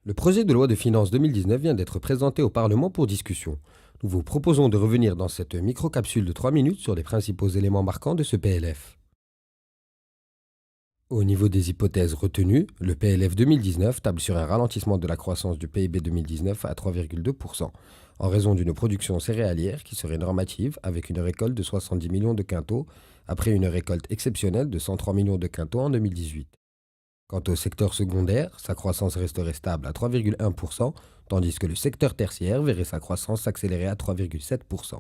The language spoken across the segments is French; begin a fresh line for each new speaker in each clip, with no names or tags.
Le projet de loi de finances 2019 vient d'être présenté au Parlement pour discussion. Nous vous proposons de revenir dans cette micro-capsule de 3 minutes sur les principaux éléments marquants de ce PLF. Au niveau des hypothèses retenues, le PLF 2019 table sur un ralentissement de la croissance du PIB 2019 à 3,2%, en raison d'une production céréalière qui serait normative avec une récolte de 70 millions de quintaux après une récolte exceptionnelle de 103 millions de quintaux en 2018. Quant au secteur secondaire, sa croissance resterait stable à 3,1%, tandis que le secteur tertiaire verrait sa croissance s'accélérer à 3,7%.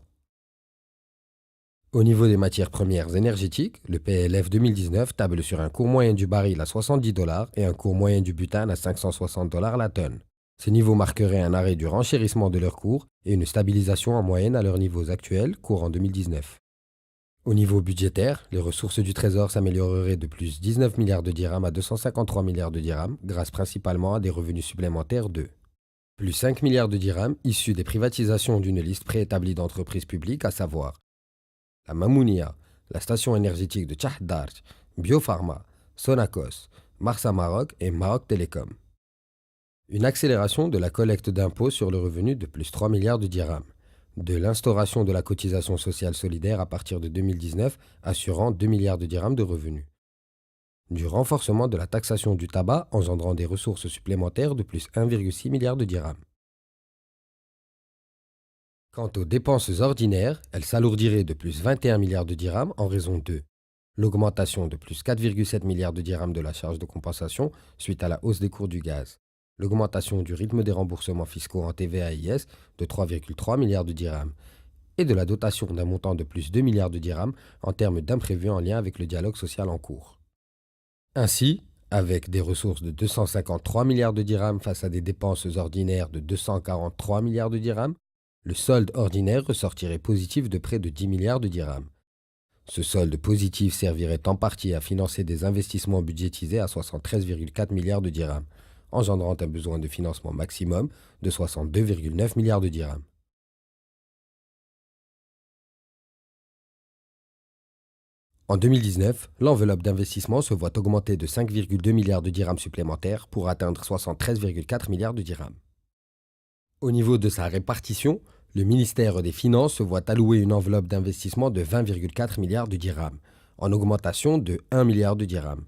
Au niveau des matières premières énergétiques, le PLF 2019 table sur un cours moyen du baril à 70 dollars et un cours moyen du butane à 560 dollars la tonne. Ces niveaux marqueraient un arrêt du renchérissement de leur cours et une stabilisation en moyenne à leurs niveaux actuels, courant 2019. Au niveau budgétaire, les ressources du Trésor s'amélioreraient de plus 19 milliards de dirhams à 253 milliards de dirhams, grâce principalement à des revenus supplémentaires de plus 5 milliards de dirhams issus des privatisations d'une liste préétablie d'entreprises publiques, à savoir la Mamounia, la station énergétique de Tchahdarj, Biopharma, Sonacos, Marsa Maroc et Maroc Télécom. Une accélération de la collecte d'impôts sur le revenu de plus 3 milliards de dirhams. De l'instauration de la cotisation sociale solidaire à partir de 2019, assurant 2 milliards de dirhams de revenus. Du renforcement de la taxation du tabac, engendrant des ressources supplémentaires de plus 1,6 milliard de dirhams. Quant aux dépenses ordinaires, elles s'alourdiraient de plus 21 milliards de dirhams en raison de l'augmentation de plus 4,7 milliards de dirhams de la charge de compensation suite à la hausse des cours du gaz, l'augmentation du rythme des remboursements fiscaux en TVA-IS de 3,3 milliards de dirhams et de la dotation d'un montant de plus 2 milliards de dirhams en termes d'imprévus en lien avec le dialogue social en cours. Ainsi, avec des ressources de 253 milliards de dirhams face à des dépenses ordinaires de 243 milliards de dirhams, le solde ordinaire ressortirait positif de près de 10 milliards de dirhams. Ce solde positif servirait en partie à financer des investissements budgétisés à 73,4 milliards de dirhams, engendrant un besoin de financement maximum de 62,9 milliards de dirhams. En 2019, l'enveloppe d'investissement se voit augmenter de 5,2 milliards de dirhams supplémentaires pour atteindre 73,4 milliards de dirhams. Au niveau de sa répartition, le ministère des Finances se voit allouer une enveloppe d'investissement de 20,4 milliards de dirhams, en augmentation de 1 milliard de dirhams.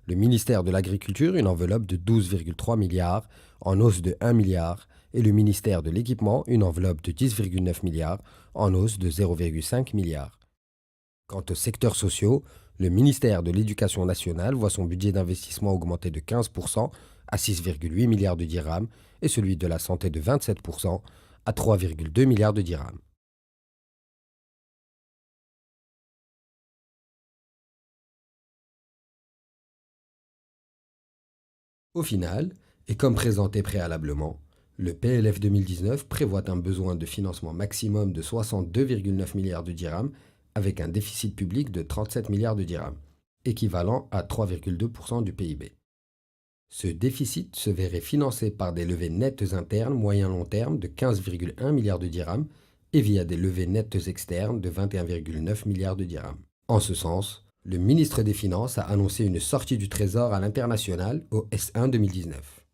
Le ministère de l'Agriculture une enveloppe de 12,3 milliards, en hausse de 1 milliard, et le ministère de l'Équipement une enveloppe de 10,9 milliards, en hausse de 0,5 milliard. Quant aux secteurs sociaux, le ministère de l'Éducation nationale voit son budget d'investissement augmenter de 15% à 6,8 milliards de dirhams et celui de la santé de 27% à 3,2 milliards de dirhams. Au final, et comme présenté préalablement, le PLF 2019 prévoit un besoin de financement maximum de 62,9 milliards de dirhams avec un déficit public de 37 milliards de dirhams, équivalent à 3,2% du PIB. Ce déficit se verrait financé par des levées nettes internes moyen-long terme de 15,1 milliards de dirhams et via des levées nettes externes de 21,9 milliards de dirhams. En ce sens, le ministre des Finances a annoncé une sortie du Trésor à l'international au S1 2019.